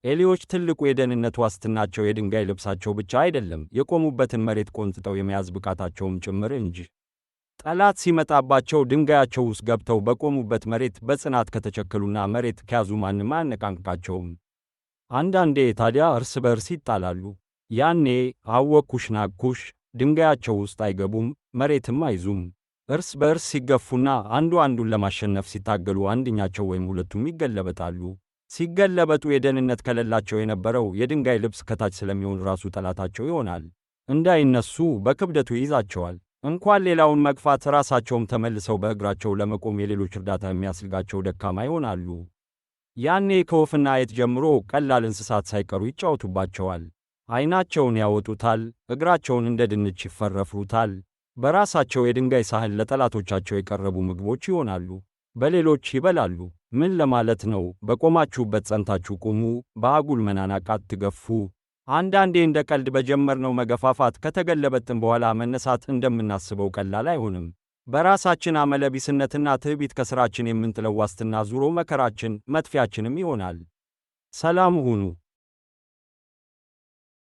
ኤሊዎች ትልቁ የደህንነት ዋስትናቸው የድንጋይ ልብሳቸው ብቻ አይደለም፣ የቆሙበትን መሬት ቆንጥጠው የመያዝ ብቃታቸውም ጭምር እንጂ። ጠላት ሲመጣባቸው ድንጋያቸው ውስጥ ገብተው በቆሙበት መሬት በጽናት ከተቸከሉና መሬት ከያዙ ማንም አያነቃንቃቸውም። አንዳንዴ ታዲያ እርስ በርስ ይጣላሉ። ያኔ አወቅኩሽ ናቅኩሽ፣ ድንጋያቸው ውስጥ አይገቡም፣ መሬትም አይዙም። እርስ በርስ ሲገፉና አንዱ አንዱን ለማሸነፍ ሲታገሉ አንደኛቸው ወይም ሁለቱም ይገለበጣሉ። ሲገለበጡ የደህንነት ከሌላቸው የነበረው የድንጋይ ልብስ ከታች ስለሚሆን ራሱ ጠላታቸው ይሆናል። እንዳይነሱ በክብደቱ ይይዛቸዋል። እንኳን ሌላውን መግፋት ራሳቸውም ተመልሰው በእግራቸው ለመቆም የሌሎች እርዳታ የሚያስፈልጋቸው ደካማ ይሆናሉ። ያኔ ከወፍና አይጥ ጀምሮ ቀላል እንስሳት ሳይቀሩ ይጫወቱባቸዋል። ዓይናቸውን ያወጡታል፣ እግራቸውን እንደ ድንች ይፈረፍሩታል። በራሳቸው የድንጋይ ሳህን ለጠላቶቻቸው የቀረቡ ምግቦች ይሆናሉ። በሌሎች ይበላሉ። ምን ለማለት ነው? በቆማችሁበት ጸንታችሁ ቁሙ፣ በአጉል መናናቅ አትገፉ። አንዳንዴ እንደ ቀልድ በጀመርነው መገፋፋት ከተገለበጥን በኋላ መነሳት እንደምናስበው ቀላል አይሆንም። በራሳችን አመለቢስነትና ትዕቢት ከሥራችን የምንጥለው ዋስትና ዙሮ መከራችን መጥፊያችንም ይሆናል። ሰላም ሁኑ።